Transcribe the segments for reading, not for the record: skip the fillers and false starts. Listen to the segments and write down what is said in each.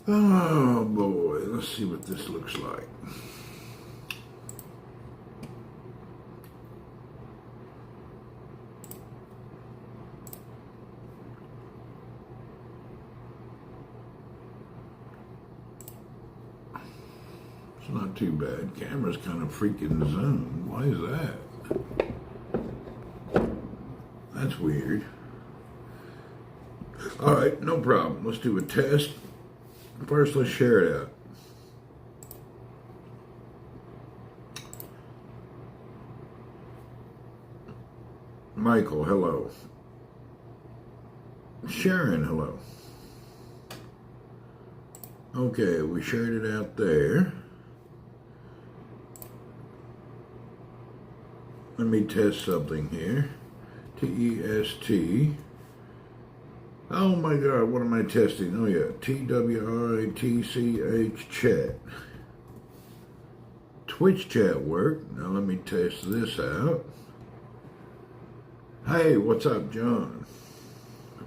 Oh boy, let's see what this looks like. It's not too bad. Camera's kind of freaking zoomed. Why is that? That's weird. All right, no problem. Let's do a test. First, let's share it out. Michael, hello. Sharon, hello. Okay, we shared it out there. Let me test something here. T-E-S-T. Oh my God, what am I testing? Oh yeah, T-W-I-T-C-H chat. Twitch chat work. Now let me test this out. Hey, what's up, John?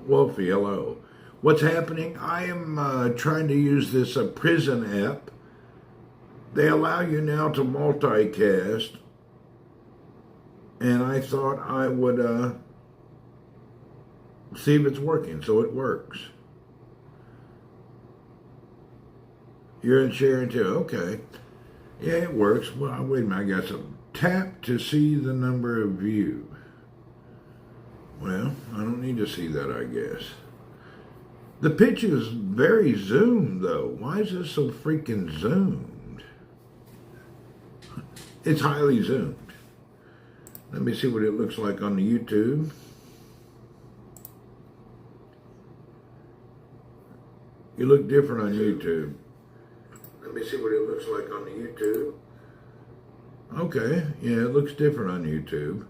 Wolfie, hello. What's happening? I am trying to use this Prison app. They allow you now to multicast. And I thought I would see if it's working. So it works. You're in sharing too. Okay. Yeah, it works. Well, wait a minute. I got some. Tap to see the number of views. Well, I don't need to see that, I guess. The pitch is very zoomed, though. Why is this so freaking zoomed? It's highly zoomed. Let me see what it looks like on the YouTube. You look different on YouTube. Let me see what it looks like on the YouTube. Okay, yeah, it looks different on YouTube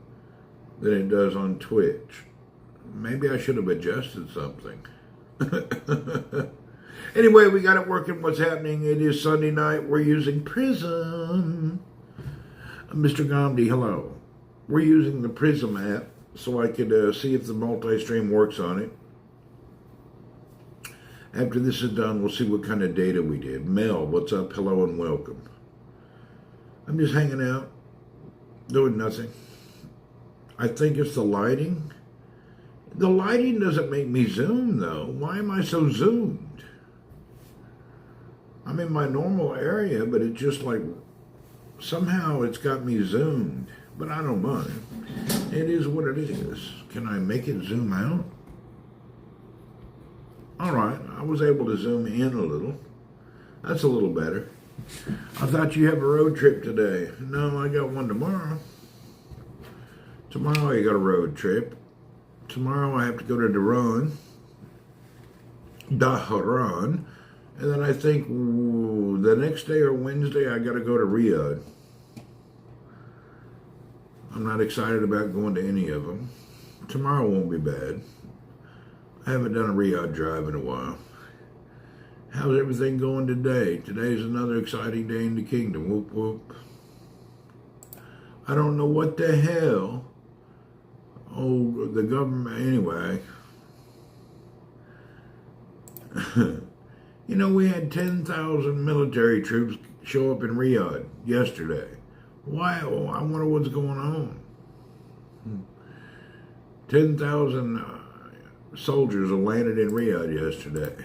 than it does on Twitch. Maybe I should have adjusted something. Anyway, we got it working. What's happening? It is Sunday night. We're using Prism. Mr. Gandhi, hello. We're using the Prism app so I could see if the multi-stream works on it. After this is done, we'll see what kind of data we did. Mel, what's up? Hello and welcome. I'm just hanging out, doing nothing. I think it's the lighting. The lighting doesn't make me zoom, though. Why am I so zoomed? I'm in my normal area, but it's just like, somehow it's got me zoomed. But I don't mind. It is what it is. Can I make it zoom out? All right, I was able to zoom in a little. That's a little better. I thought you have a road trip today. No, I got one tomorrow. Tomorrow I got a road trip. Tomorrow I have to go to Dhahran. And then I think the next day or Wednesday I got to go to Riyadh. I'm not excited about going to any of them. Tomorrow won't be bad. I haven't done a Riyadh drive in a while. How's everything going today? Today's another exciting day in the kingdom. Whoop, whoop. I don't know what the hell. Oh, the government, anyway. You know, we had 10,000 military troops show up in Riyadh yesterday. Why? Oh, I wonder what's going on. 10,000 soldiers landed in Riyadh yesterday.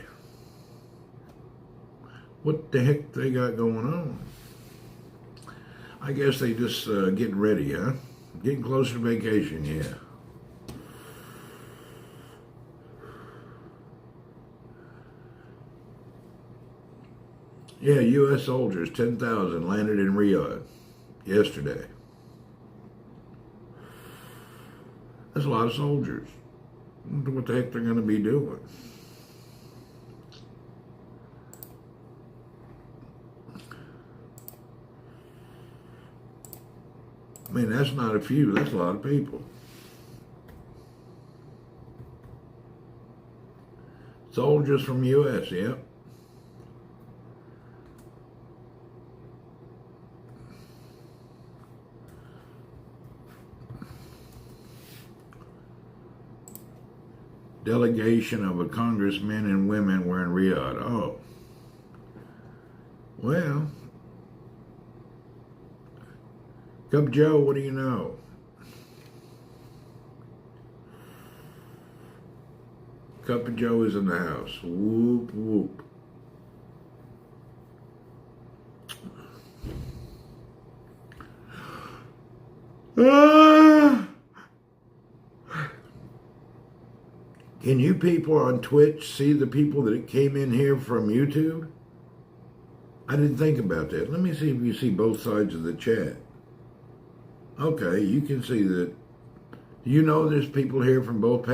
What the heck they got going on? I guess they just getting ready, huh? Getting closer to vacation, yeah. Yeah, U.S. soldiers, 10,000 landed in Riyadh yesterday. That's a lot of soldiers. I wonder what the heck they're going to be doing. I mean, that's not a few, that's a lot of people. Soldiers from U.S., yep. Delegation of a congressmen and women were in Riyadh. Oh, Well, Cup Joe, what do you know? Cup of Joe is in the house. Whoop, whoop. Ah! Can you people on Twitch see the people that came in here from YouTube? I didn't think about that. Let me see if you see both sides of the chat. Okay, you can see that. You know there's people here from both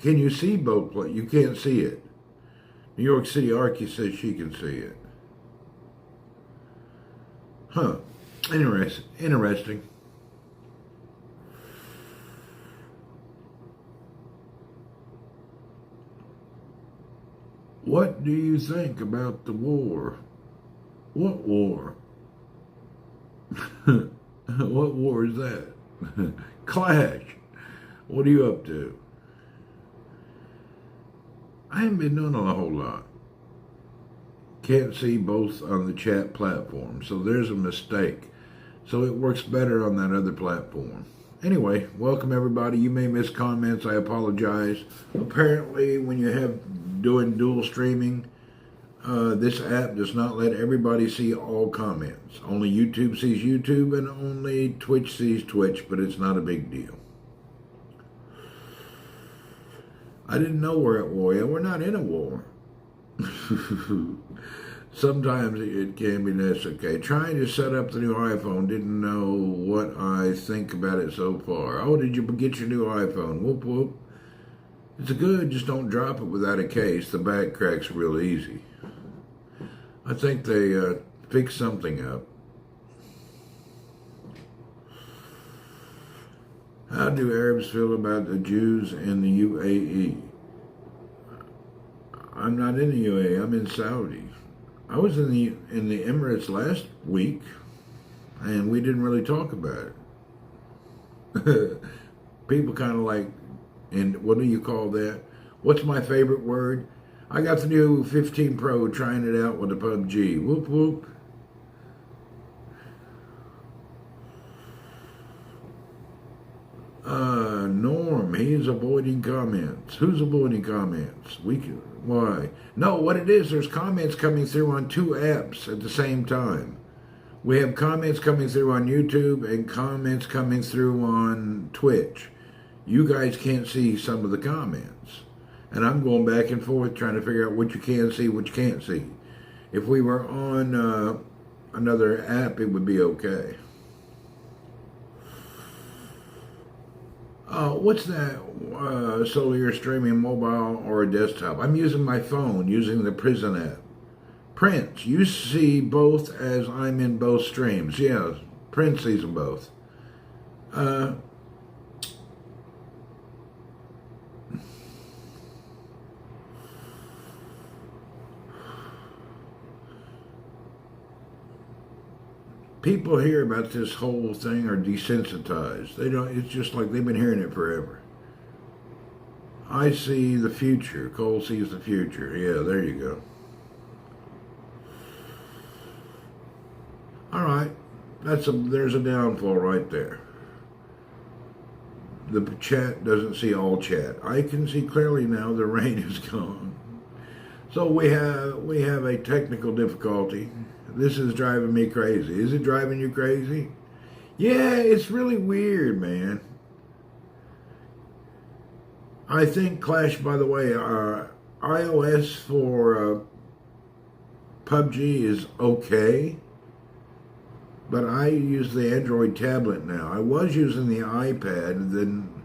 can you see both? You can't see it. New York City Archie says she can see it. Huh. Interesting. What do you think about the war? What war? What war is that? Clash. What are you up to? I haven't been doing a whole lot. Can't see both on the chat platform, so there's a mistake. So it works better on that other platform. Anyway, welcome everybody. You may miss comments. I apologize. Apparently, when you have doing dual streaming, this app does not let everybody see all comments. Only YouTube sees YouTube and only Twitch sees Twitch, but it's not a big deal. I didn't know we're at war. Yeah, we're not in a war. Sometimes it can be this. Okay, trying to set up the new iPhone. Didn't know what I think about it so far. Oh, did you get your new iPhone? Whoop, whoop. It's good, just don't drop it without a case. The back cracks real easy. I think they fixed something up. How do Arabs feel about the Jews in the UAE? I'm not in the UAE, I'm in Saudi. I was in the Emirates last week, and we didn't really talk about it. People kind of like, and what do you call that? What's my favorite word? I got the new 15 Pro trying it out with the PUBG. Whoop, whoop. Norm, he's avoiding comments. Who's avoiding comments? Why? No, what it is, there's comments coming through on two apps at the same time. We have comments coming through on YouTube and comments coming through on Twitch. You guys can't see some of the comments. And I'm going back and forth trying to figure out what you can see, what you can't see. If we were on another app, it would be okay. What's that? So you're streaming mobile or a desktop? I'm using my phone, using the Prison app. Prince, you see both as I'm in both streams. Yeah, Prince sees them both. People hear about this whole thing are desensitized. They don't. It's just like they've been hearing it forever. I see the future. Cole sees the future. Yeah, there you go. All right, there's a downfall right there. The chat doesn't see all chat. I can see clearly now. The rain is gone. So we have a technical difficulty. This is driving me crazy. Is it driving you crazy? Yeah, it's really weird, man. I think Clash, by the way, iOS for PUBG is okay, but I use the Android tablet now. I was using the iPad, and then,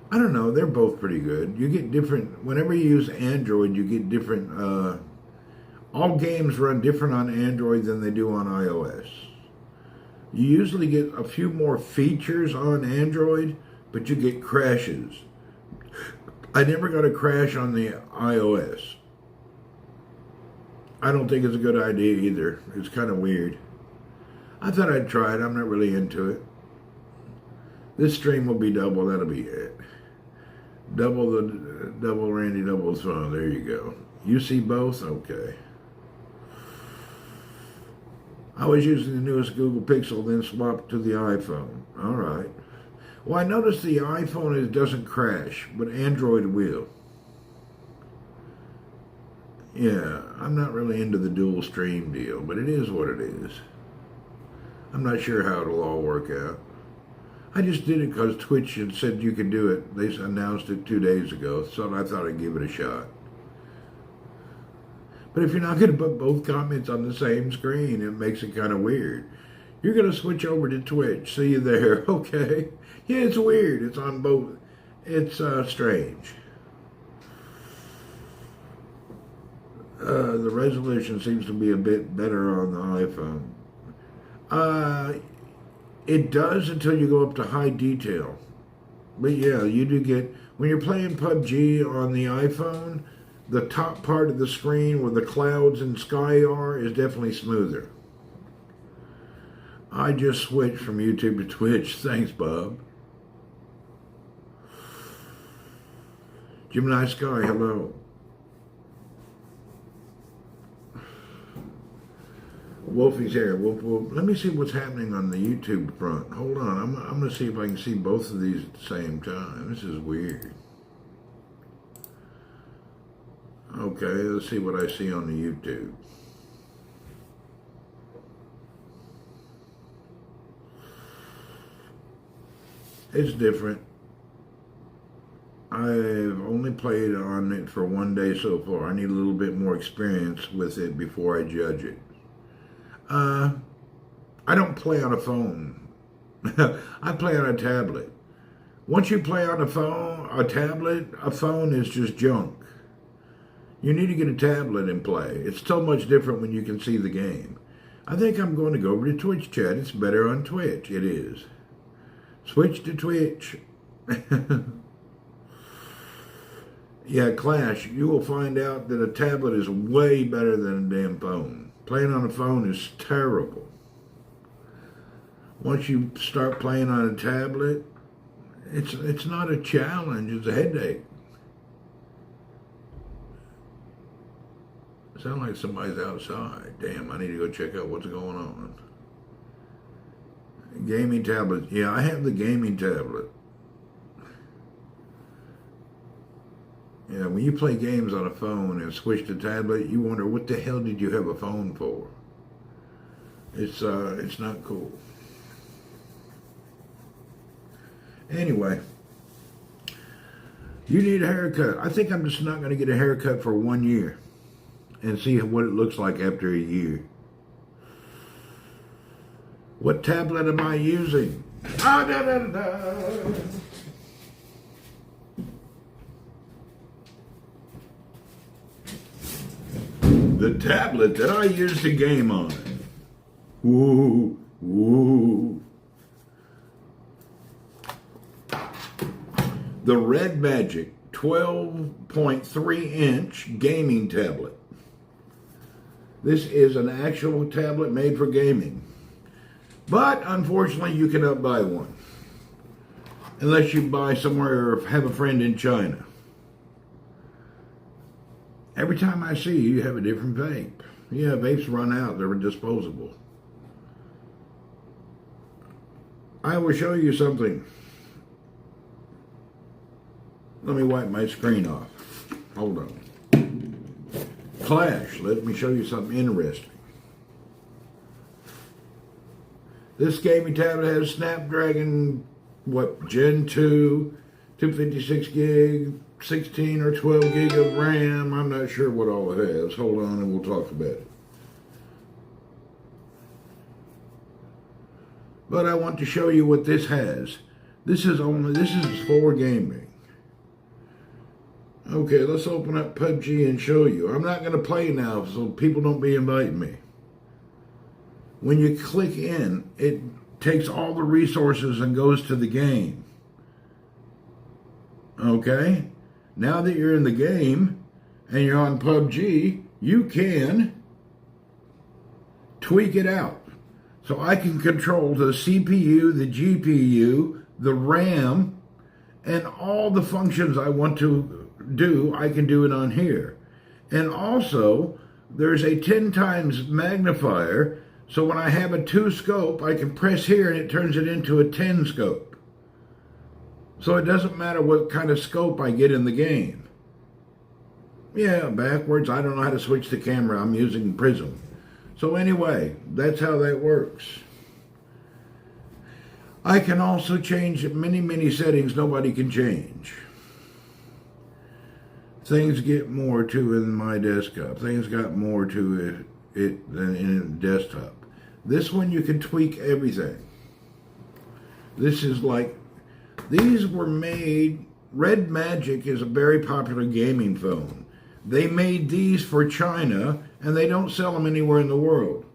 I don't know, they're both pretty good. You get different, whenever you use Android, you get different, all games run different on Android than they do on iOS. You usually get a few more features on Android, but you get crashes. I never got a crash on the iOS. I don't think it's a good idea either. It's kind of weird. I thought I'd try it. I'm not really into it. This stream will be double. That'll be it. Double Randy, double fun. There you go. You see both? Okay. I was using the newest Google Pixel, then swapped to the iPhone. All right. Well, I noticed the iPhone doesn't crash, but Android will. Yeah, I'm not really into the dual stream deal, but it is what it is. I'm not sure how it'll all work out. I just did it because Twitch had said you could do it. They announced it 2 days ago, so I thought I'd give it a shot. But if you're not going to put both comments on the same screen, it makes it kind of weird. You're going to switch over to Twitch. See you there. Okay. Yeah, it's weird. It's on both. It's strange. The resolution seems to be a bit better on the iPhone. It does until you go up to high detail. But yeah, you do get, when you're playing PUBG on the iPhone, the top part of the screen where the clouds and sky are is definitely smoother. I just switched from YouTube to Twitch. Thanks, Bob. Gemini Sky, hello. Wolfie's here. Wolf. Let me see what's happening on the YouTube front. Hold on. I'm going to see if I can see both of these at the same time. This is weird. Okay, let's see what I see on the YouTube. It's different. I've only played on it for 1 day so far. I need a little bit more experience with it before I judge it. I don't play on a phone. I play on a tablet. Once you play on a phone is just junk. You need to get a tablet and play. It's so much different when you can see the game. I think I'm going to go over to Twitch chat. It's better on Twitch. It is. Switch to Twitch. Yeah, Clash, you will find out that a tablet is way better than a damn phone. Playing on a phone is terrible. Once you start playing on a tablet, it's not a challenge, it's a headache. Sound like somebody's outside. Damn, I need to go check out what's going on. Gaming tablet. Yeah, I have the gaming tablet. Yeah, when you play games on a phone and switch to tablet, you wonder what the hell did you have a phone for? It's not cool. Anyway, you need a haircut. I think I'm just not going to get a haircut for 1 year and see what it looks like after a year. What tablet am I using? Ah, da, da, da, da. The tablet that I use to game on. Woo, woo. The Red Magic 12.3-inch gaming tablet. This is an actual tablet made for gaming. But unfortunately, you cannot buy one. Unless you buy somewhere or have a friend in China. Every time I see you, you have a different vape. Yeah, vapes run out. They're disposable. I will show you something. Let me wipe my screen off. Hold on. Clash, let me show you something interesting. This gaming tablet has Snapdragon, Gen 2, 256 gig, 16 or 12 gig of RAM. I'm not sure what all it has. Hold on and we'll talk about it. But I want to show you what this has. This is for gaming. Okay, let's open up PUBG and show you. I'm not going to play now, so people don't be inviting me. When you click in, it takes all the resources and goes to the game. Okay? Now that you're in the game and you're on PUBG, you can tweak it out. So I can control the CPU, the GPU, the RAM, and all the functions I want to do, I can do it on here. And also, there's a 10 times magnifier So when I have a 2 scope, I can press here and it turns it into a 10 scope. So it doesn't matter what kind of scope I get in the game. Yeah, backwards. I don't know how to switch the camera. I'm using Prism. So anyway, that's how that works. I can also change many settings nobody can change. Things get more to in my desktop. Things got more to it than in desktop. This one you can tweak everything. This is like, these were made, Red Magic is a very popular gaming phone. They made these for China and they don't sell them anywhere in the world.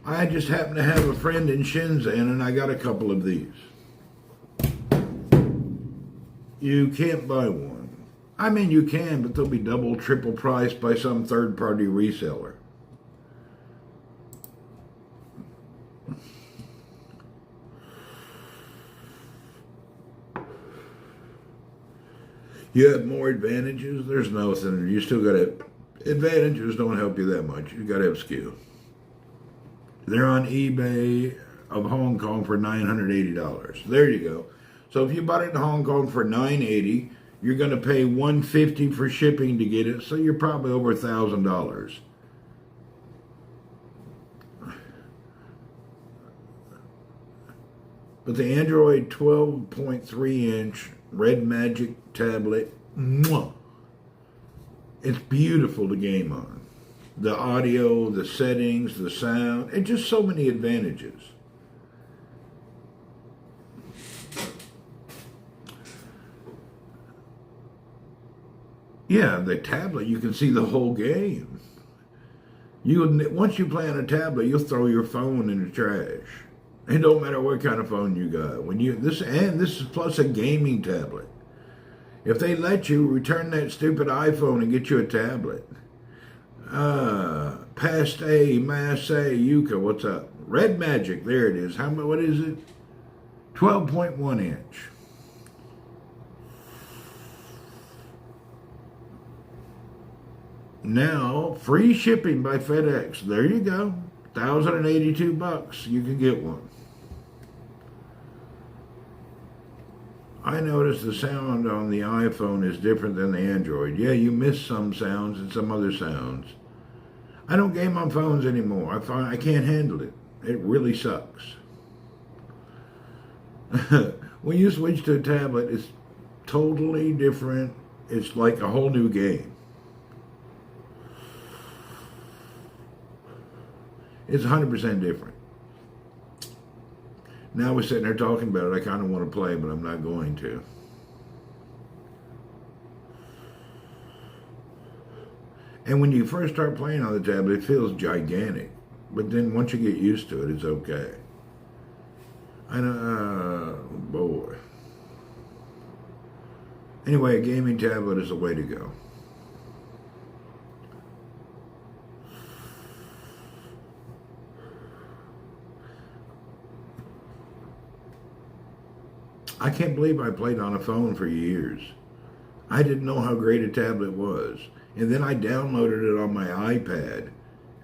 I just happen to have a friend in Shenzhen and I got a couple of these. You can't buy one. I mean, you can, but they'll be double, triple priced by some third-party reseller. You have more advantages. There's nothing. You still got to. Advantages don't help you that much. You got to have skill. They're on eBay of Hong Kong for $980. There you go. So if you bought it in Hong Kong for $980, you're going to pay $150 for shipping to get it. So you're probably over $1,000. But the Android 12.3-inch Red Magic tablet, mwah, it's beautiful to game on. The audio, the settings, the sound, and just so many advantages. Yeah, the tablet, you can see the whole game. Once you play on a tablet, you'll throw your phone in the trash. It don't matter what kind of phone you got. This is plus a gaming tablet. If they let you, return that stupid iPhone and get you a tablet. Paste, Masse, Yuka, what's up? Red Magic, there it is. What is it? 12.1 inch. Now, free shipping by FedEx. There you go. $1,082. You can get one. I noticed the sound on the iPhone is different than the Android. Yeah, you miss some sounds and some other sounds. I don't game on phones anymore. I can't handle it. It really sucks. When you switch to a tablet, it's totally different. It's like a whole new game. It's 100% different. Now we're sitting there talking about it. I kind of want to play, but I'm not going to. And when you first start playing on the tablet, it feels gigantic. But then once you get used to it, it's okay. Boy. Anyway, a gaming tablet is the way to go. I can't believe I played on a phone for years. I didn't know how great a tablet was. And then I downloaded it on my iPad.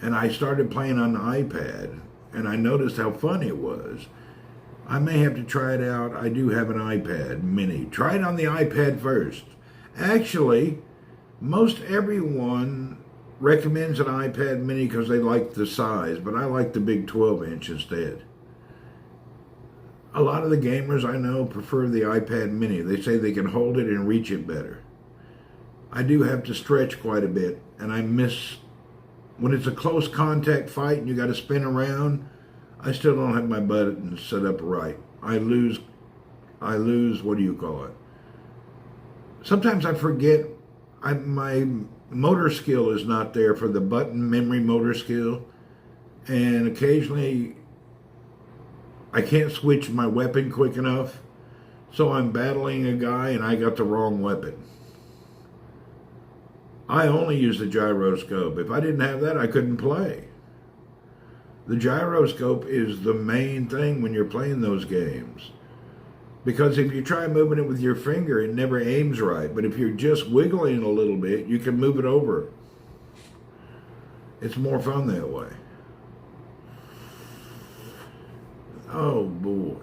And I started playing on the iPad. And I noticed how fun it was. I may have to try it out. I do have an iPad mini. Try it on the iPad first. Actually, most everyone recommends an iPad mini because they like the size. But I like the big 12-inch instead. A lot of the gamers I know prefer the iPad mini. They say they can hold it and reach it better. I do have to stretch quite a bit, and I miss, when it's a close contact fight and you got to spin around, I still don't have my buttons set up right. I lose, what do you call it? Sometimes I forget, my motor skill is not there for the button memory motor skill, and occasionally I can't switch my weapon quick enough, so I'm battling a guy and I got the wrong weapon. I only use the gyroscope. If I didn't have that, I couldn't play. The gyroscope is the main thing when you're playing those games. Because if you try moving it with your finger, it never aims right. But if you're just wiggling a little bit, you can move it over. It's more fun that way. Oh boy.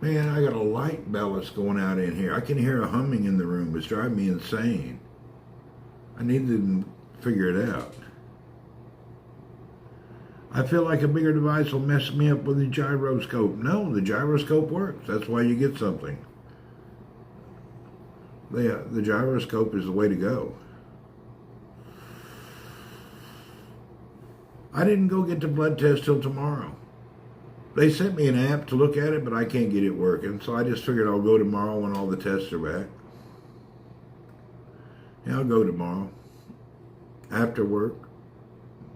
Man, I got a light ballast going out in here. I can hear a humming in the room. It's driving me insane. I need to figure it out. I feel like a bigger device will mess me up with the gyroscope. No, the gyroscope works. That's why you get something. The gyroscope is the way to go. I didn't go get the blood test till tomorrow. They sent me an app to look at it, but I can't get it working. So I just figured I'll go tomorrow when all the tests are back. Yeah, I'll go tomorrow. After work.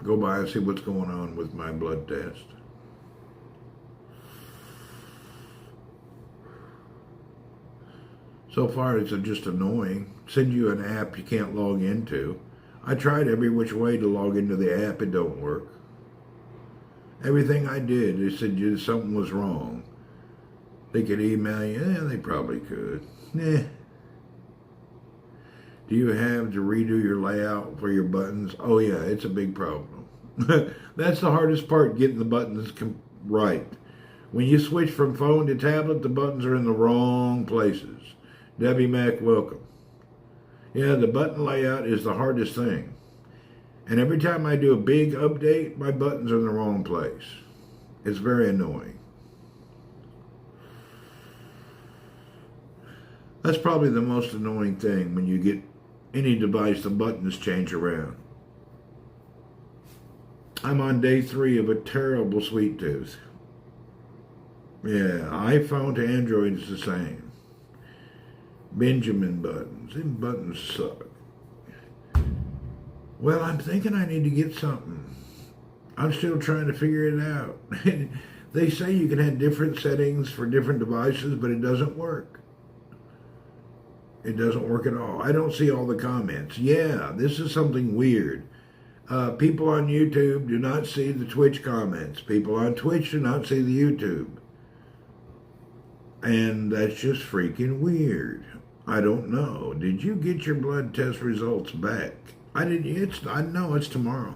Go by and see what's going on with my blood test. So far, it's just annoying. Send you an app you can't log into. I tried every which way to log into the app. It don't work. Everything I did, they said something was wrong. They could email you. Yeah, they probably could. Nah. Do you have to redo your layout for your buttons? Oh yeah, it's a big problem. That's the hardest part, getting the buttons right. When you switch from phone to tablet, the buttons are in the wrong places. Debbie Mac, welcome. Yeah, the button layout is the hardest thing. And every time I do a big update, my buttons are in the wrong place. It's very annoying. That's probably the most annoying thing when you get any device, the buttons change around. I'm on day 3 of a terrible sweet tooth. Yeah, iPhone to Android is the same. Benjamin buttons. Them buttons suck. Well, I'm thinking I need to get something. I'm still trying to figure it out. They say you can have different settings for different devices, but it doesn't work. It doesn't work at all. I don't see all the comments. Yeah, this is something weird. People on YouTube do not see the Twitch comments. People on Twitch do not see the YouTube. And that's just freaking weird. I don't know. Did you get your blood test results back? I didn't. I know it's tomorrow.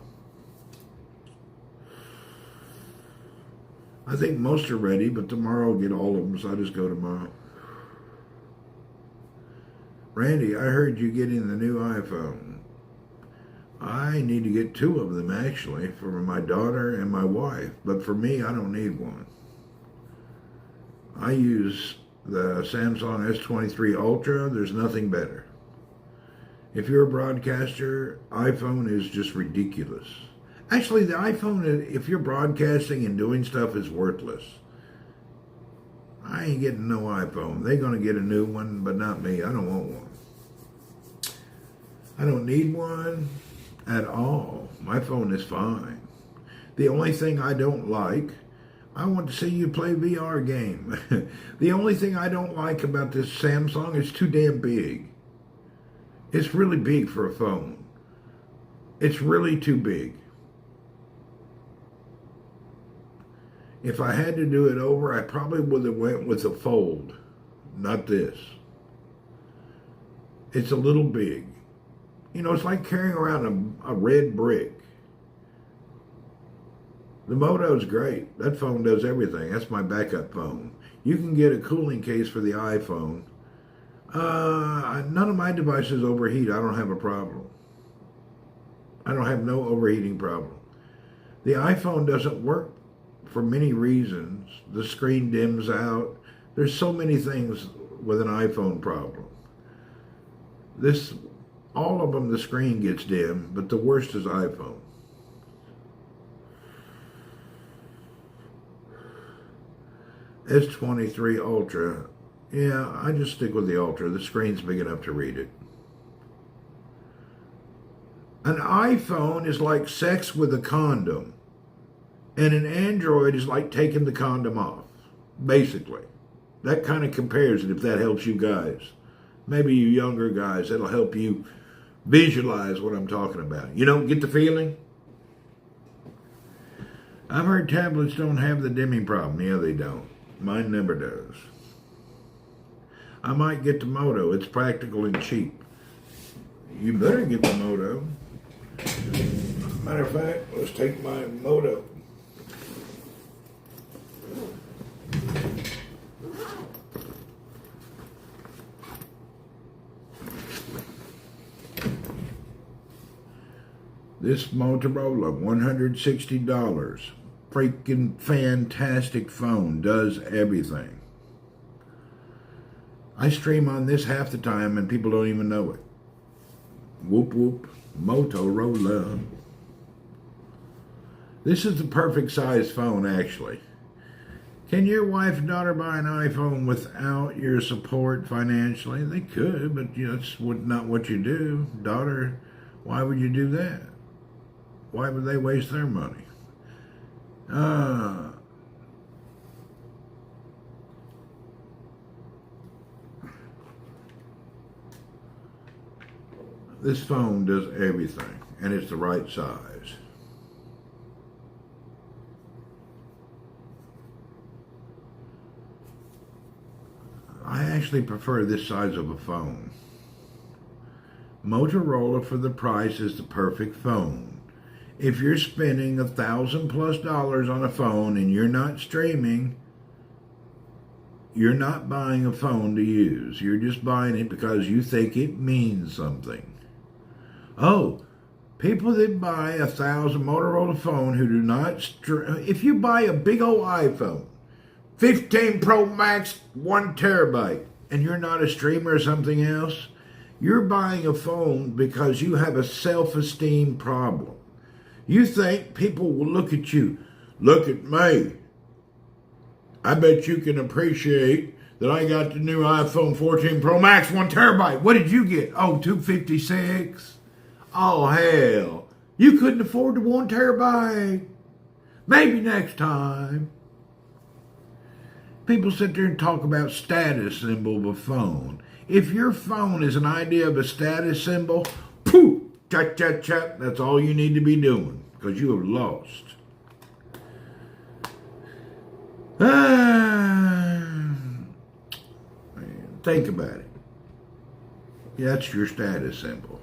I think most are ready, but tomorrow I'll get all of them, so I'll just go tomorrow. Randy, I heard you getting the new iPhone. I need to get 2 of them, actually, for my daughter and my wife. But for me, I don't need one. I use the Samsung S23 Ultra. There's nothing better. If you're a broadcaster, iPhone is just ridiculous. Actually, the iPhone, if you're broadcasting and doing stuff, is worthless. I ain't getting no iPhone. They're going to get a new one, but not me. I don't want one. I don't need one at all. My phone is fine. The only thing I don't like, I want to see you play VR game. The only thing I don't like about this Samsung is too damn big. It's really big for a phone. It's really too big. If I had to do it over, I probably would have went with a Fold, not this. It's a little big. You know, it's like carrying around a red brick. The Moto's great. That phone does everything. That's my backup phone. You can get a cooling case for the iPhone. None of my devices overheat. I don't have a problem. I don't have no overheating problem. The iPhone doesn't work for many reasons. The screen dims out. There's so many things with an iPhone problem. All of them, the screen gets dim, but the worst is iPhone. S23 Ultra. Yeah, I just stick with the Ultra. The screen's big enough to read it. An iPhone is like sex with a condom. And an Android is like taking the condom off. Basically. That kind of compares it, if that helps you guys. Maybe you younger guys, that'll help you visualize what I'm talking about. You don't get the feeling? I've heard tablets don't have the dimming problem. Yeah, they don't. Mine never does. I might get the Moto. It's practical and cheap. You better get the Moto. Matter of fact, let's take my Moto. This Motorola, $160. Freaking fantastic phone. Does everything. I stream on this half the time and people don't even know it. Whoop whoop. Motorola. This is the perfect size phone, actually. Can your wife and daughter buy an iPhone without your support financially? They could, but that's not what you do. Daughter, why would you do that? Why would they waste their money? This phone does everything, and it's the right size. I actually prefer this size of a phone. Motorola for the price is the perfect phone. If you're spending $1,000+ on a phone and you're not streaming, you're not buying a phone to use. You're just buying it because you think it means something. Oh, people that buy a $1,000 Motorola phone who do not if you buy a big old iPhone, 15 Pro Max, 1 terabyte, and you're not a streamer or something else, you're buying a phone because you have a self-esteem problem. You think people will look at you. Look at me. I bet you can appreciate that I got the new iPhone 14 Pro Max, 1 terabyte. What did you get? Oh, 256. Oh, hell. You couldn't afford the 1 terabyte. Maybe next time. People sit there and talk about status symbol of a phone. If your phone is an idea of a status symbol, poof, chat, chat, chat, that's all you need to be doing because you have lost. Think about it. That's your status symbol.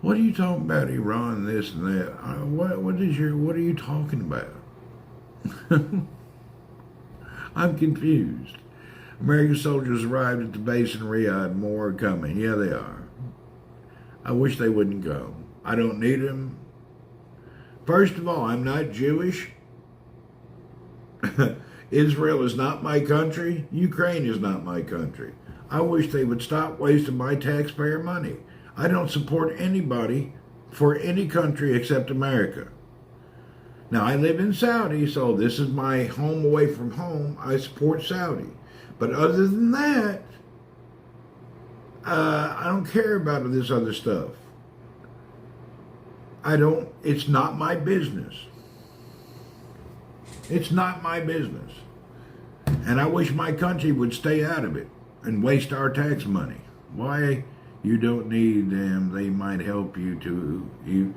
What are you talking about, Iran, this and that? What are you talking about? I'm confused. American soldiers arrived at the base in Riyadh. More are coming. Yeah, they are. I wish they wouldn't go. I don't need them. First of all, I'm not Jewish. Israel is not my country. Ukraine is not my country. I wish they would stop wasting my taxpayer money. I don't support anybody for any country except America. Now, I live in Saudi, so this is my home away from home. I support Saudi. But other than that, I don't care about this other stuff. It's not my business. It's not my business. And I wish my country would stay out of it and waste our tax money. Why? You don't need them. They might help you to.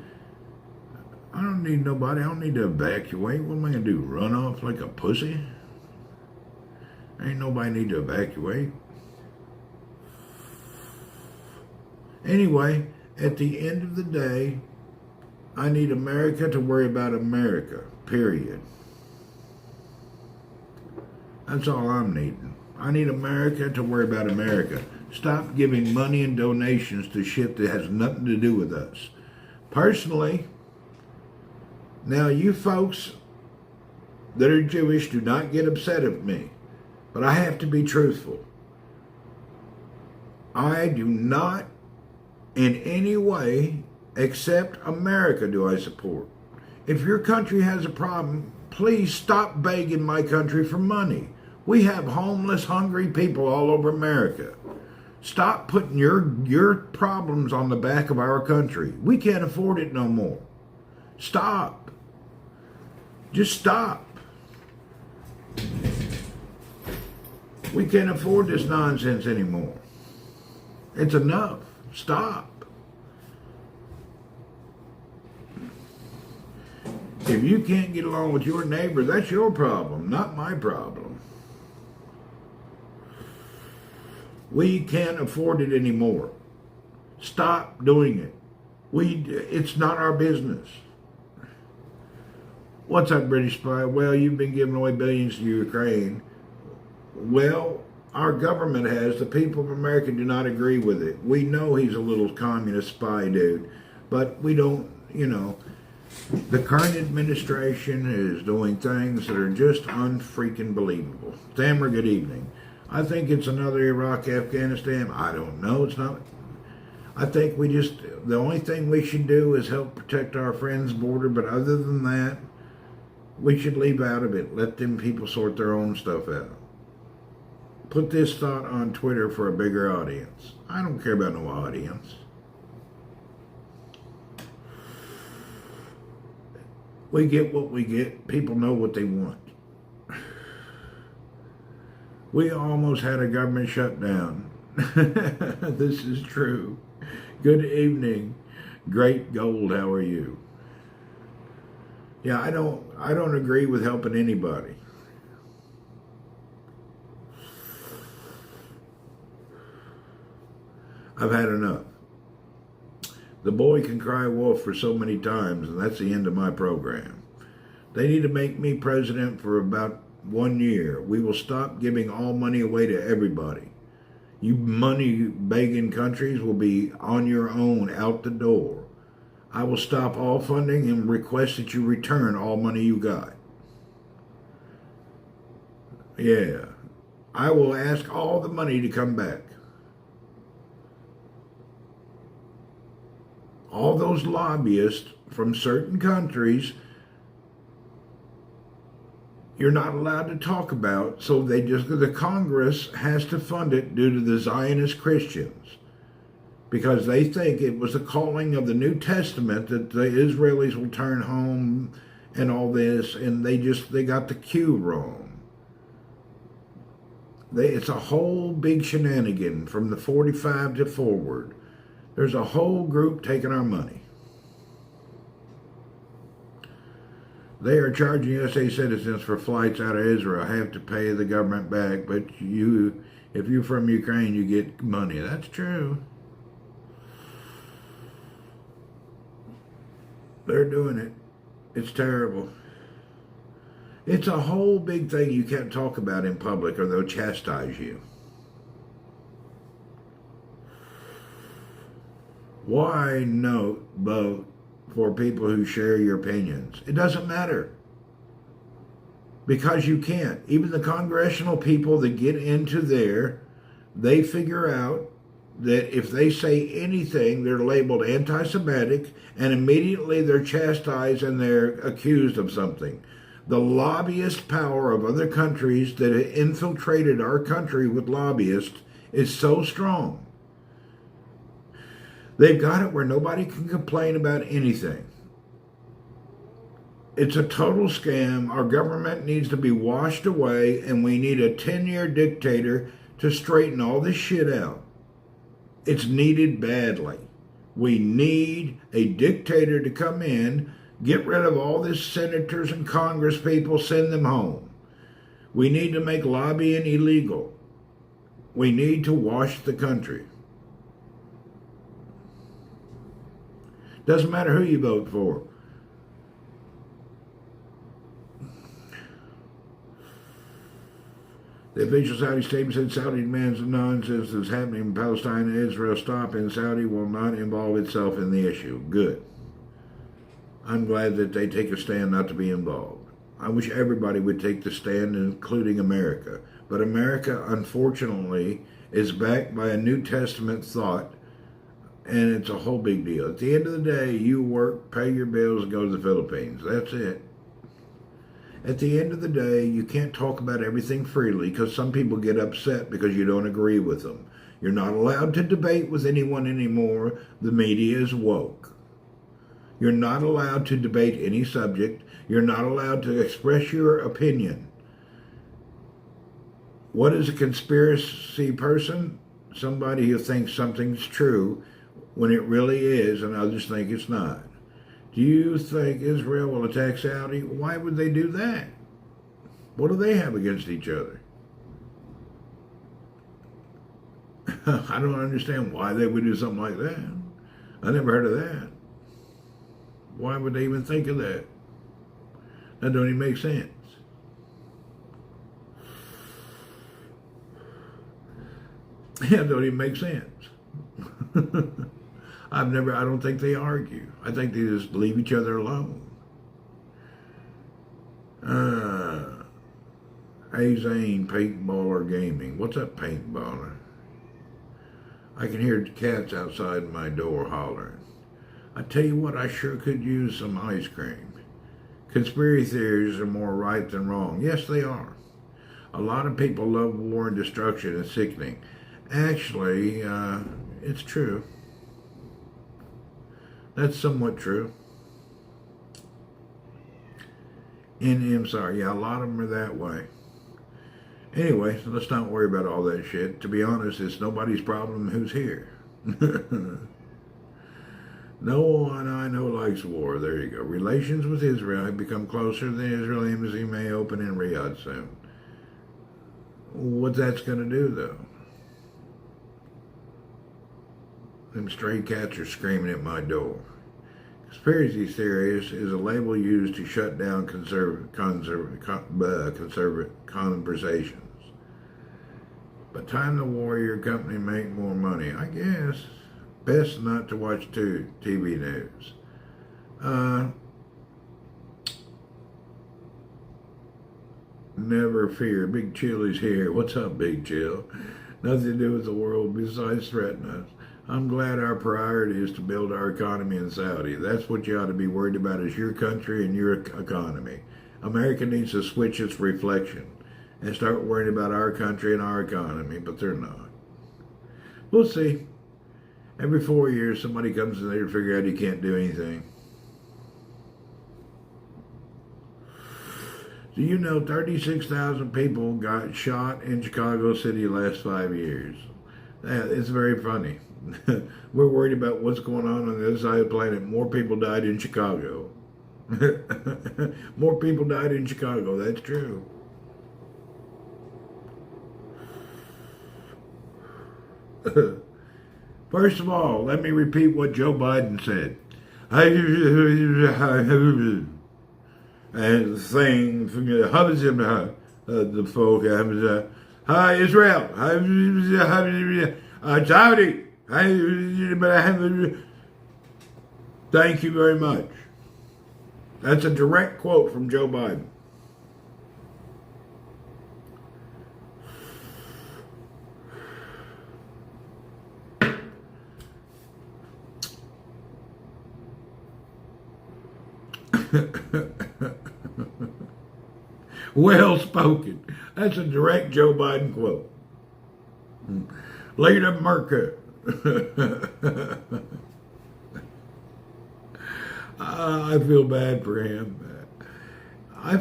I don't need nobody. I don't need to evacuate. What am I going to do? Run off like a pussy? Ain't nobody need to evacuate. Anyway, at the end of the day, I need America to worry about America, period. That's all I'm needing. I need America to worry about America. Stop giving money and donations to shit that has nothing to do with us. Personally, now you folks that are Jewish do not get upset at me, but I have to be truthful. I do not in any way except America do I support. If your country has a problem, please stop begging my country for money. We have homeless, hungry people all over America. Stop putting your problems on the back of our country. We can't afford it no more. Stop. Just stop. We can't afford this nonsense anymore. It's enough. Stop. If you can't get along with your neighbor, that's your problem, not my problem. We can't afford it anymore. Stop doing it. It's not our business. What's up, British spy? Well, you've been giving away billions to Ukraine. Well, our government has. The people of America do not agree with it. We know he's a little communist spy dude, but we don't, the current administration is doing things that are just unfreaking believable. Tamara, good evening. I think it's another Iraq, Afghanistan. I don't know. It's not. I think the only thing we should do is help protect our friends' border, but other than that, we should leave out of it. Let them people sort their own stuff out. Put this thought on Twitter for a bigger audience. I don't care about no audience. We get what we get. People know what they want. We almost had a government shutdown. This is true. Good evening. Great Gold, how are you? Yeah, I don't agree with helping anybody. I've had enough. The boy can cry wolf for so many times, and that's the end of my program. They need to make me president for about 1 year. We will stop giving all money away to everybody. You money-begging countries will be on your own out the door. I will stop all funding and request that you return all money you got. Yeah. I will ask all the money to come back. All those lobbyists from certain countries you're not allowed to talk about, so the Congress has to fund it due to the Zionist Christians, because they think it was the calling of the New Testament that the Israelis will turn home and all this, and they got the cue wrong. It's a whole big shenanigan from the 45 to forward. There's a whole group taking our money. They are charging USA citizens for flights out of Israel. Have to pay the government back, but if you're from Ukraine, you get money. That's true. They're doing it. It's terrible. It's a whole big thing you can't talk about in public, or they'll chastise you. Why vote for people who share your opinions? It doesn't matter. Because you can't. Even the congressional people that get into there, they figure out that if they say anything, they're labeled anti-Semitic, and immediately they're chastised and they're accused of something. The lobbyist power of other countries that have infiltrated our country with lobbyists is so strong. They've got it where nobody can complain about anything. It's a total scam. Our government needs to be washed away, and we need a 10-year dictator to straighten all this shit out. It's needed badly. We need a dictator to come in, get rid of all these senators and Congress people, send them home. We need to make lobbying illegal. We need to wash the country. Doesn't matter who you vote for. The official Saudi statement said Saudi demands the nonsense that's happening in Palestine and Israel stop, and Saudi will not involve itself in the issue. Good. I'm glad that they take a stand not to be involved. I wish everybody would take the stand, including America. But America, unfortunately, is backed by a New Testament thought, and it's a whole big deal. At the end of the day, you work, pay your bills, and go to the Philippines. That's it. At the end of the day, you can't talk about everything freely because some people get upset because you don't agree with them. You're not allowed to debate with anyone anymore. The media is woke. You're not allowed to debate any subject. You're not allowed to express your opinion. What is a conspiracy person? Somebody who thinks something's true when it really is, and others think it's not. Do you think Israel will attack Saudi? Why would they do that? What do they have against each other? I don't understand why they would do something like that. I never heard of that. Why would they even think of that? That don't even make sense. Yeah, it don't even make sense. I don't think they argue. I think they just leave each other alone. Hey Zane, Paintballer Gaming. What's up, Paintballer? I can hear cats outside my door hollering. I tell you what, I sure could use some ice cream. Conspiracy theories are more right than wrong. Yes, they are. A lot of people love war and destruction and sickening. Actually, it's true. That's somewhat true. Sorry. Yeah, a lot of them are that way. Anyway, so let's not worry about all that shit. To be honest, it's nobody's problem who's here. No one I know likes war. There you go. Relations with Israel have become closer. The Israel embassy may open in Riyadh soon. What that's going to do, though? Them stray cats are screaming at my door. Conspiracy theories is a label used to shut down conservative conversations. But time the warrior company make more money, I guess. Best not to watch TV news. Never fear. Big Chill is here. What's up, Big Chill? Nothing to do with the world besides threatening us. I'm glad our priority is to build our economy in Saudi. That's what you ought to be worried about, is your country and your economy. America needs to switch its reflection and start worrying about our country and our economy, but they're not. We'll see. Every 4 years, somebody comes in there to figure out you can't do anything. Do you know 36,000 people got shot in Chicago City last 5 years? It's very funny. We're worried about what's going on the other side of the planet. More people died in Chicago. More people died in Chicago. That's true. First of all, let me repeat what Joe Biden said. And saying from the folk, hi Israel, Saudi. Thank you very much. That's a direct quote from Joe Biden. Well spoken. That's a direct Joe Biden quote. Later, Merca. I feel bad for him. I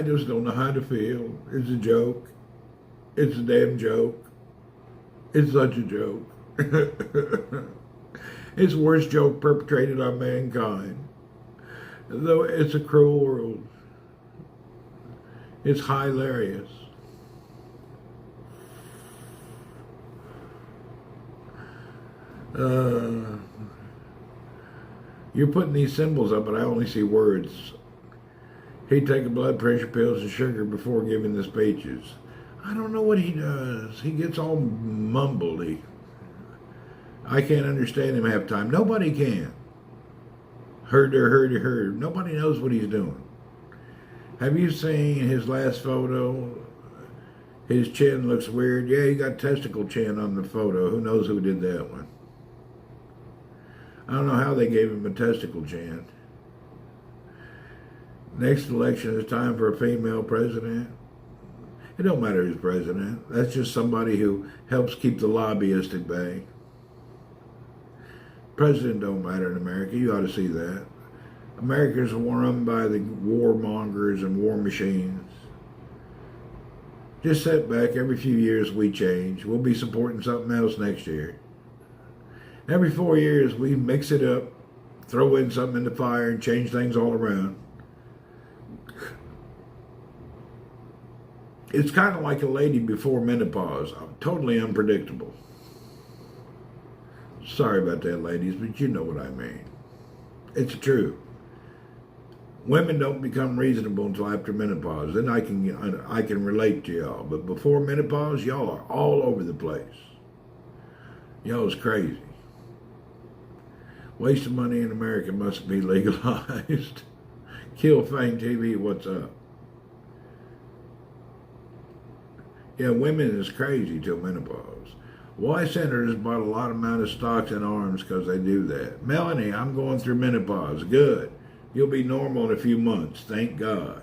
just don't know how to feel. It's a joke. It's a damn joke. It's such a joke. It's the worst joke perpetrated on mankind. Though it's a cruel world. It's hilarious. You're putting these symbols up, but I only see words. He'd take blood pressure pills and sugar before giving the speeches. I don't know what he does. He gets all mumbly. I can't understand him half the time. Nobody can. Heard. Nobody knows what he's doing. Have you seen his last photo? His chin looks weird. Yeah, he got testicle chin on the photo. Who knows who did that one? I don't know how they gave him a testicle chin. Next election is time for a female president. It don't matter who's president. That's just somebody who helps keep the lobbyists at bay. President don't matter in America. You ought to see that. America's run by the warmongers and war machines. Just sit back. Every few years we change. We'll be supporting something else next year. Every 4 years we mix it up, throw in something in the fire, and change things all around. It's kind of like a lady before menopause. Totally unpredictable. Sorry about that, ladies, but you know what I mean. It's true. Women don't become reasonable until after menopause. Then I can relate to y'all. But before menopause, y'all are all over the place. Y'all is crazy. Waste of money in America must be legalized. Kill Fame TV, what's up? Yeah, women is crazy till menopause. Why senators bought a lot amount of stocks and arms because they do that. Melanie, I'm going through menopause. Good. You'll be normal in a few months. Thank God.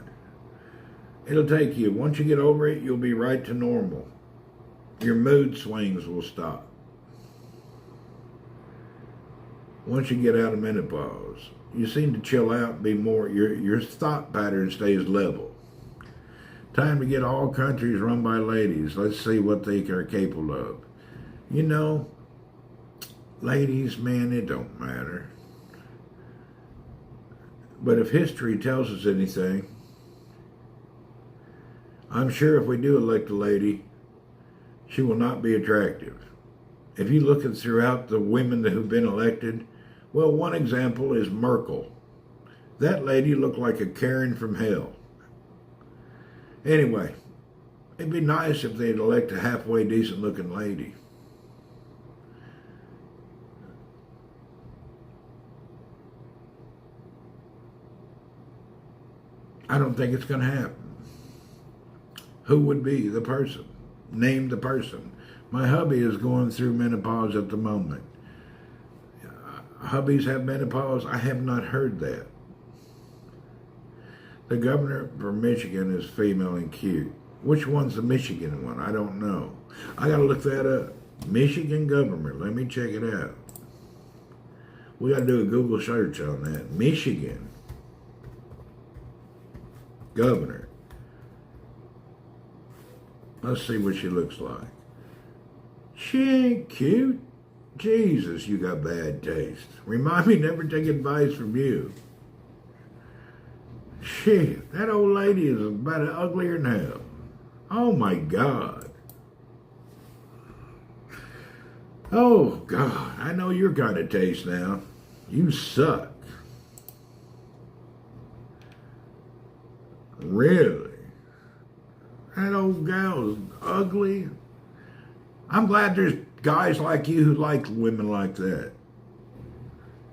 It'll take you. Once you get over it, you'll be right to normal. Your mood swings will stop. Once you get out of menopause, you seem to chill out and be more, your thought pattern stays level. Time to get all countries run by ladies. Let's see what they are capable of. You know, ladies, man, it don't matter. But if history tells us anything, I'm sure if we do elect a lady, she will not be attractive. If you look at throughout the women who've been elected, well, one example is Merkel. That lady looked like a Karen from hell. Anyway, it'd be nice if they'd elect a halfway decent looking lady. I don't think it's going to happen. Who would be the person? Name the person. My hubby is going through menopause at the moment. Hubbies have menopause? I have not heard that. The governor for Michigan is female and cute. Which one's the Michigan one? I don't know. I got to look that up. Michigan government. Let me check it out. We got to do a Google search on that. Michigan governor. Let's see what she looks like. She ain't cute. Jesus, you got bad taste. Remind me never take advice from you. Shit, that old lady is about uglier than hell. Oh my God. Oh God, I know your kind of taste now. You suck. Really? That old gal's ugly. I'm glad there's guys like you who like women like that.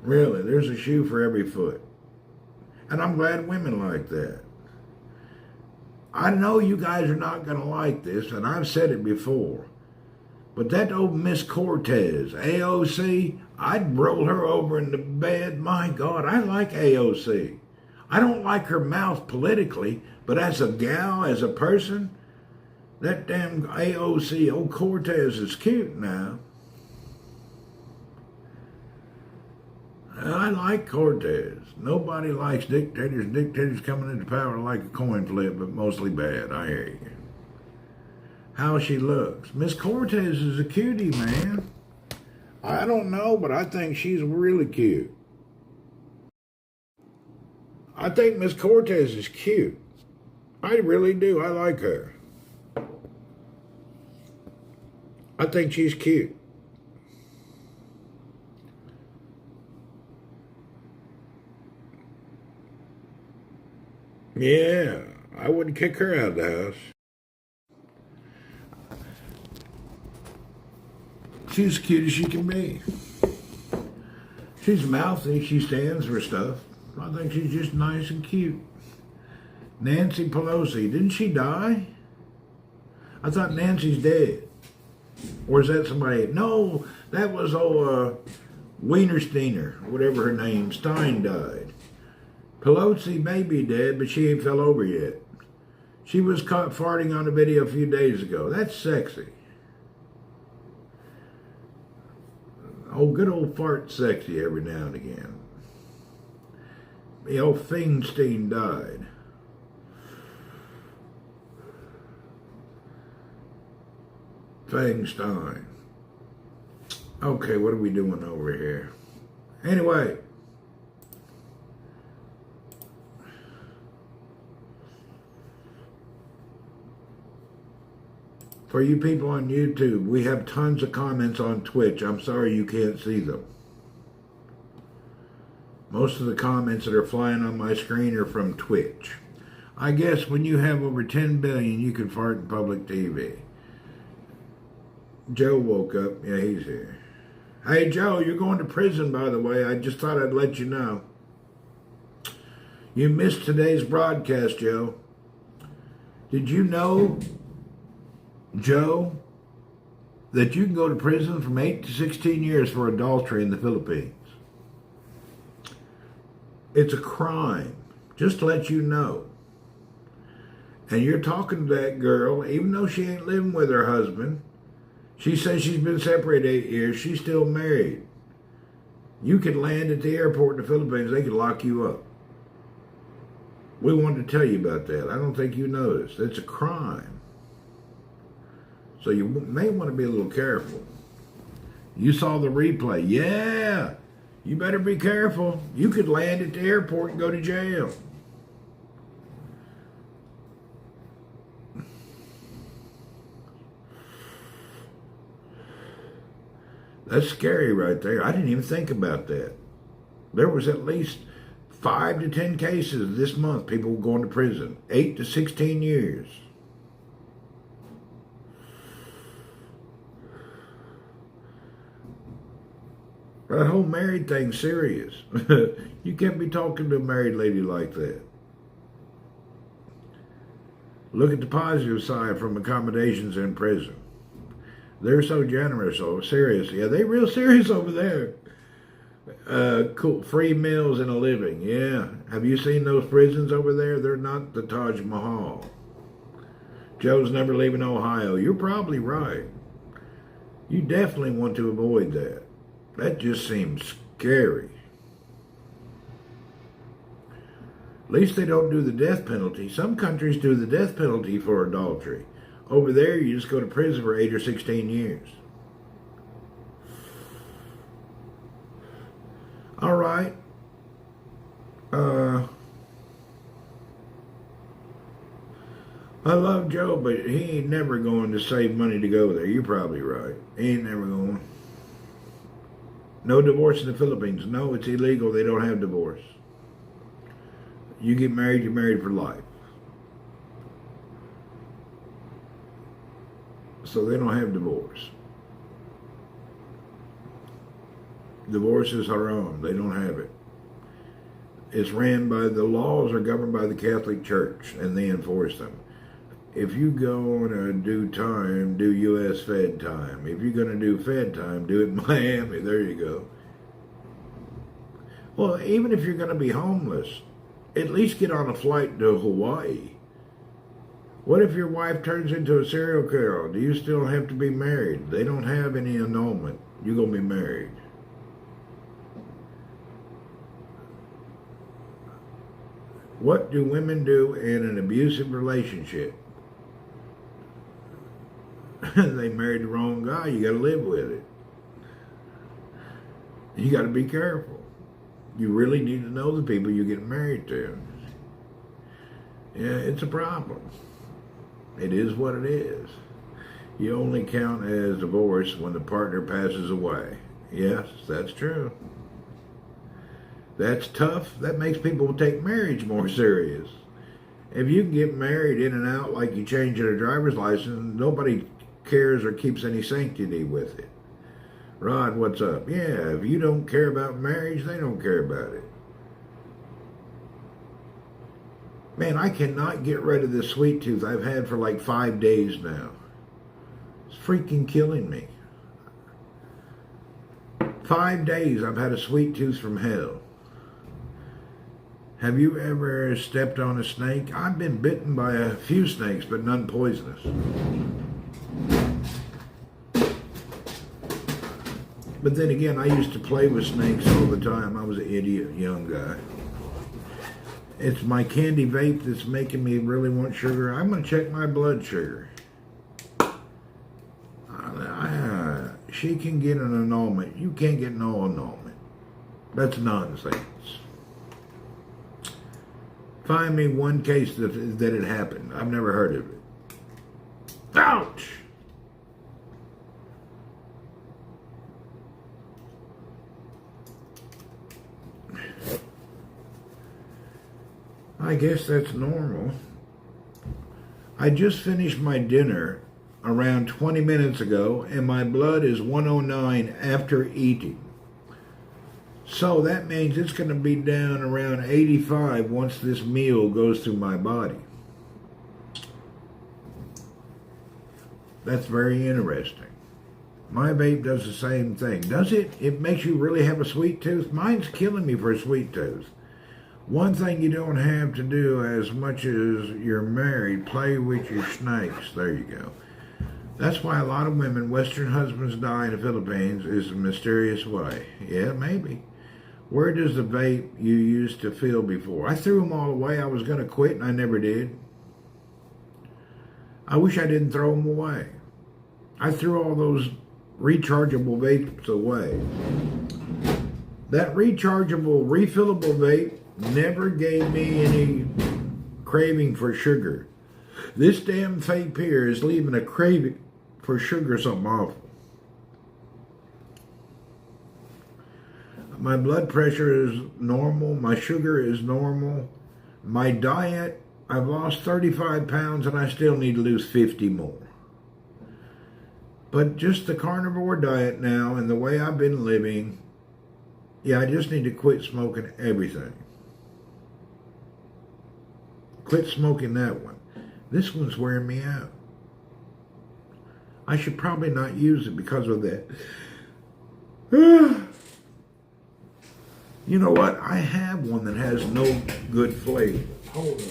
Really, there's a shoe for every foot. And I'm glad women like that. I know you guys are not going to like this, and I've said it before. But that old Miss Cortez, AOC, I'd roll her over in the bed. My God, I like AOC. I don't like her mouth politically, but as a gal, as a person, that damn AOC, old Cortez, is cute now. I like Cortez. Nobody likes dictators. Dictators coming into power like a coin flip, but mostly bad. I hear you. How she looks. Miss Cortez is a cutie, man. I don't know, but I think she's really cute. I think Miss Cortez is cute. I really do. I like her. I think she's cute. Yeah, I wouldn't kick her out of the house. She's as cute as she can be. She's mouthy. She stands for stuff. I think she's just nice and cute. Nancy Pelosi, didn't she die? I thought Nancy's dead. Or is that somebody? No, that was Wiener Steiner, whatever her name. Stein died. Pelosi may be dead, but she ain't fell over yet. She was caught farting on a video a few days ago. That's sexy. Oh, good old fart sexy every now and again. The old Feinstein died. Feinstein. Okay, what are we doing over here? Anyway. For you people on YouTube, we have tons of comments on Twitch. I'm sorry you can't see them. Most of the comments that are flying on my screen are from Twitch. I guess when you have over 10 billion, you can fart in public TV. Joe woke up. Yeah, he's here. Hey, Joe, you're going to prison, by the way. I just thought I'd let you know. You missed today's broadcast, Joe. Did you know, Joe, that you can go to prison from 8 to 16 years for adultery in the Philippines? It's a crime, just to let you know. And you're talking to that girl, even though she ain't living with her husband. She says she's been separated 8 years. She's still married. You could land at the airport in the Philippines. They could lock you up. We wanted to tell you about that. I don't think you noticed. It's a crime. So you may want to be a little careful. You saw the replay. Yeah. You better be careful. You could land at the airport and go to jail. That's scary right there. I didn't even think about that. There was at least 5 to 10 cases this month, people going to prison. 8 to 16 years. That whole married thing's serious. You can't be talking to a married lady like that. Look at the positive side from accommodations in prison. They're so generous, so serious. Yeah, they real serious over there. Cool, free meals and a living. Yeah, have you seen those prisons over there? They're not the Taj Mahal. Joe's never leaving Ohio. You're probably right. You definitely want to avoid that. That just seems scary. At least they don't do the death penalty. Some countries do the death penalty for adultery. Over there, you just go to prison for 8 or 16 years. All right. I love Joe, but he ain't never going to save money to go there. You're probably right. He ain't never going. No divorce in the Philippines. No, it's illegal. They don't have divorce. You get married, you're married for life. So they don't have divorce. Divorce is haram. They don't have it. It's ran by, the laws are governed by the Catholic Church, and they enforce them. If you go to do time, do U.S. Fed time. If you're going to do Fed time, do it in Miami. There you go. Well, even if you're going to be homeless, at least get on a flight to Hawaii. What if your wife turns into a serial killer? Do you still have to be married? They don't have any annulment. You're going to be married. What do women do in an abusive relationship? They married the wrong guy. You got to live with it. You got to be careful. You really need to know the people you get married to. Yeah, it's a problem. It is what it is. You only count as divorce when the partner passes away. Yes, that's true. That's tough. That makes people take marriage more serious. If you can get married in and out like you change a driver's license, nobody cares or keeps any sanctity with it. Rod, what's up? Yeah, if you don't care about marriage, they don't care about it. Man, I cannot get rid of this sweet tooth I've had for like 5 days now. It's freaking killing me. 5 days I've had a sweet tooth from hell. Have you ever stepped on a snake? I've been bitten by a few snakes, but none poisonous. But then again, I used to play with snakes all the time. I was an idiot young guy. It's my candy vape that's making me really want sugar. I'm going to check my blood sugar. She can get an annulment. You can't get no annulment. That's nonsense. Find me one case that it happened. I've never heard of it. Ouch! I guess that's normal. I just finished my dinner around 20 minutes ago, and my blood is 109 after eating. So that means it's going to be down around 85 once this meal goes through my body. That's very interesting. My vape does the same thing. Does it? It makes you really have a sweet tooth? Mine's killing me for a sweet tooth. One thing you don't have to do as much as you're married, play with your snakes. There you go. That's why a lot of women, Western husbands die in the Philippines is a mysterious way. Yeah, maybe. Where does the vape you used to feel before? I threw them all away. I was going to quit and I never did. I wish I didn't throw them away. I threw all those rechargeable vapes away. That rechargeable, refillable vape never gave me any craving for sugar. This damn vape here is leaving a craving for sugar, something awful. My blood pressure is normal. My sugar is normal. My diet, I've lost 35 pounds and I still need to lose 50 more. But just the carnivore diet now and the way I've been living, yeah, I just need to quit smoking everything. Quit smoking that one. This one's wearing me out. I should probably not use it because of that. You know what? I have one that has no good flavor. Hold on.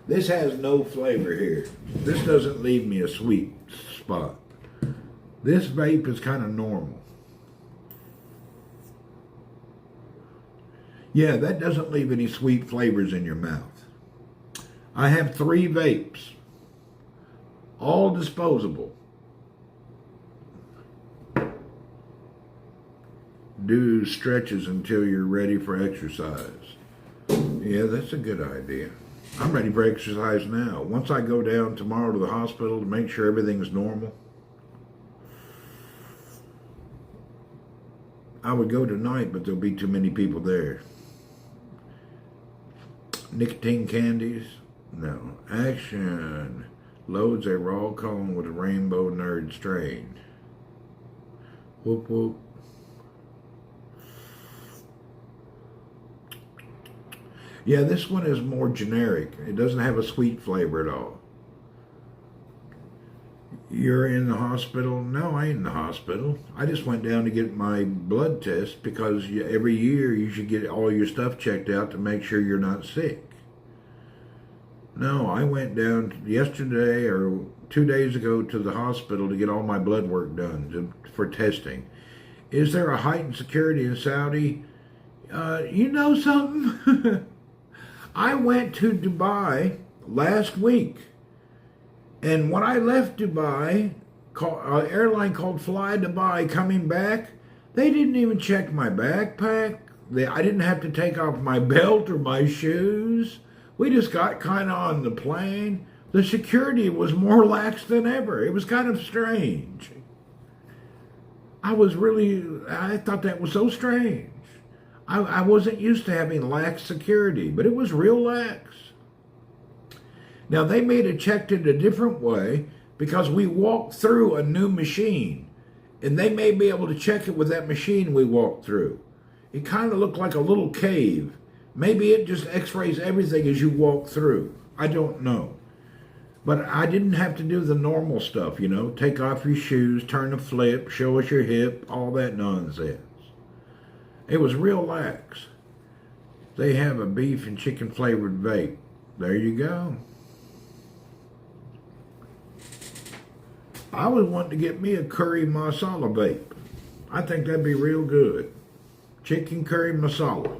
This has no flavor here. This doesn't leave me a sweet spot. This vape is kind of normal. Yeah, that doesn't leave any sweet flavors in your mouth. I have 3 vapes, all disposable. Do stretches until you're ready for exercise. Yeah, that's a good idea. I'm ready for exercise now. Once I go down tomorrow to the hospital to make sure everything's normal, I would go tonight, but there'll be too many people there. Nicotine candies? No. Action. Loads a raw cone with a rainbow nerd strain. Whoop whoop. Yeah, this one is more generic. It doesn't have a sweet flavor at all. You're in the hospital? No, I ain't in the hospital. I just went down to get my blood test because every year you should get all your stuff checked out to make sure you're not sick. No, I went down yesterday or 2 days ago to the hospital to get all my blood work done for testing. Is there a heightened security in Saudi? You know something? I went to Dubai last week. And when I left Dubai, an airline called Fly Dubai coming back, they didn't even check my backpack. I didn't have to take off my belt or my shoes. We just got kind of on the plane. The security was more lax than ever. It was kind of strange. I thought that was so strange. I wasn't used to having lax security, but it was real lax. Now, they made it checked in a different way because we walked through a new machine, and they may be able to check it with that machine we walked through. It kind of looked like a little cave. Maybe it just x-rays everything as you walk through. I don't know. But I didn't have to do the normal stuff, you know, take off your shoes, turn a flip, show us your hip, all that nonsense. It was real lax. They have a beef and chicken flavored vape. There you go. I was wanting to get me a curry masala vape. I think that'd be real good. Chicken curry masala.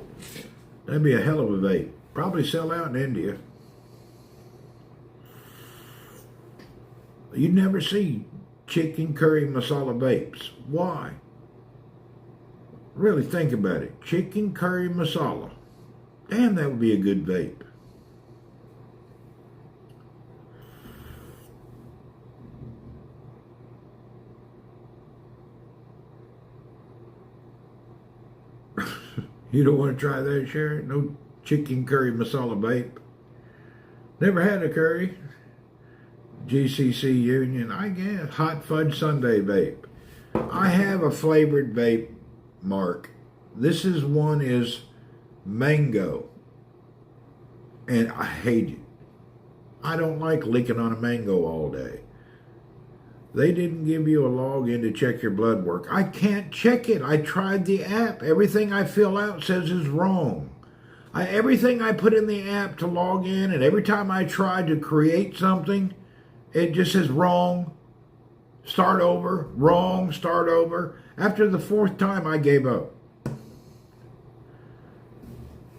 That'd be a hell of a vape. Probably sell out in India. You'd never see chicken curry masala vapes. Why? Really think about it. Chicken curry masala. Damn, that would be a good vape. You don't want to try that, Sharon? No chicken curry masala vape? Never had a curry. GCC Union, I guess. Hot fudge sundae vape. I have a flavored vape, Mark. This one is mango. And I hate it. I don't like licking on a mango all day. They didn't give you a login to check your blood work. I can't check it. I tried the app. Everything I fill out says is wrong. Everything I put in the app to log in, and every time I try to create something, it just says wrong, start over, wrong, start over. After the fourth time, I gave up.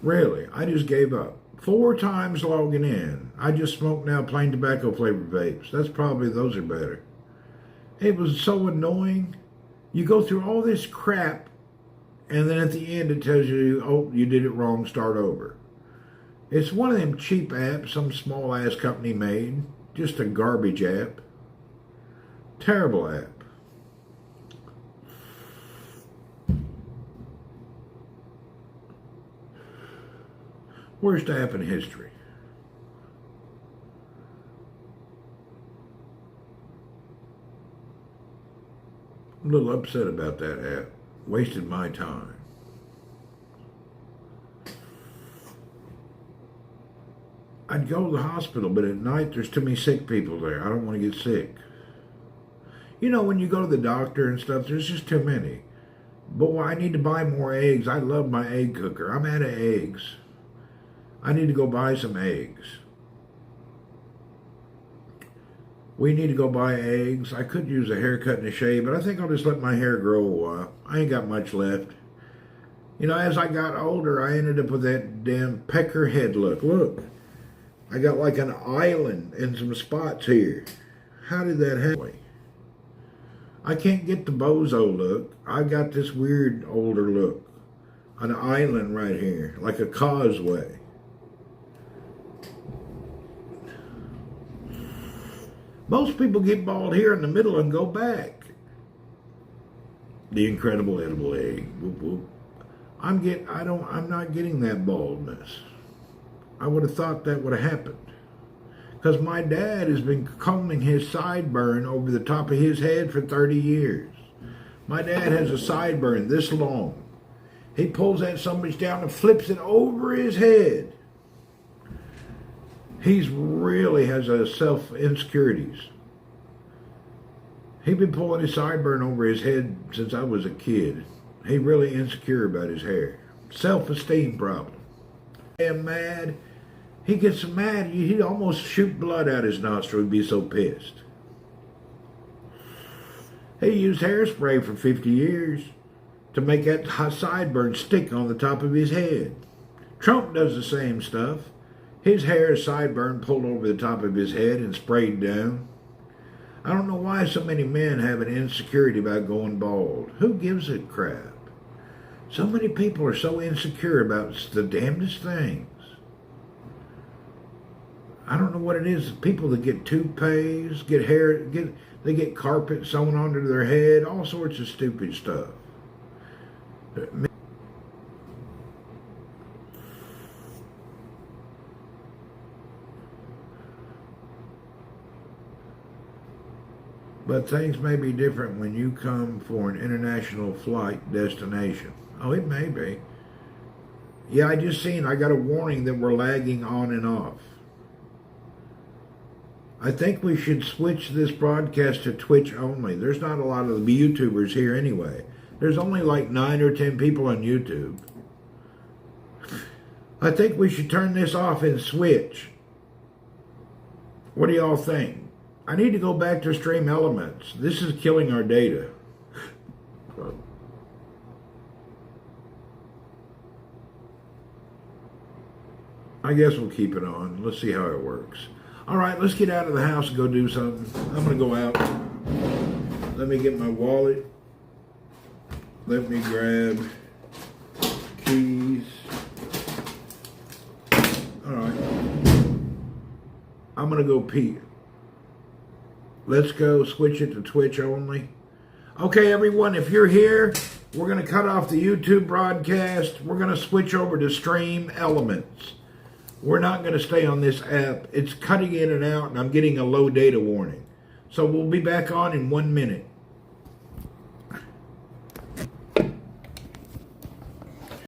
Really, I just gave up. 4 times logging in. I just smoke now plain tobacco flavored vapes. Those are better. It was so annoying. You go through all this crap, and then at the end it tells you, oh, you did it wrong, start over. It's one of them cheap apps some small ass company made. Just a garbage app. Terrible app. Worst app in history. I'm a little upset about that app. Wasted my time. I'd go to the hospital, but at night there's too many sick people there. I don't want to get sick. You know, when you go to the doctor and stuff, there's just too many. Boy, I need to buy more eggs. I love my egg cooker. I'm out of eggs. I need to go buy some eggs. We need to go buy eggs. I could use a haircut and a shave, but I think I'll just let my hair grow a while. I ain't got much left. You know, as I got older, I ended up with that damn pecker head look. Look, I got like an island and some spots here. How did that happen? I can't get the bozo look. I got this weird older look. An island right here, like a causeway. Most people get bald here in the middle and go back. The incredible edible egg. Whoop, whoop. I'm not getting that baldness. I would have thought that would have happened. Because my dad has been combing his sideburn over the top of his head for 30 years. My dad has a sideburn this long. He pulls that sumbitch down and flips it over his head. He's really has a self-insecurities. He's been pulling his sideburn over his head since I was a kid. He really insecure about his hair. Self-esteem problem. And mad. He gets so mad, he'd almost shoot blood out his nostril. He'd be so pissed. He used hairspray for 50 years to make that sideburn stick on the top of his head. Trump does the same stuff. His hair is sideburn pulled over the top of his head and sprayed down. I don't know why so many men have an insecurity about going bald. Who gives a crap? So many people are so insecure about the damnedest things. I don't know what it is. People that get toupees, they get carpet sewn onto their head, all sorts of stupid stuff. But things may be different when you come for an international flight destination. Oh, it may be. Yeah, I got a warning that we're lagging on and off. I think we should switch this broadcast to Twitch only. There's not a lot of the YouTubers here anyway. There's only like 9 or 10 people on YouTube. I think we should turn this off and switch. What do y'all think? I need to go back to Stream Elements. This is killing our data. I guess we'll keep it on. Let's see how it works. All right, let's get out of the house and go do something. I'm going to go out. Let me get my wallet. Let me grab keys. All right. I'm going to go pee. Let's go switch it to Twitch only. Okay, everyone, if you're here, we're going to cut off the YouTube broadcast. We're going to switch over to Stream Elements. We're not going to stay on this app. It's cutting in and out, and I'm getting a low data warning. So we'll be back on in 1 minute.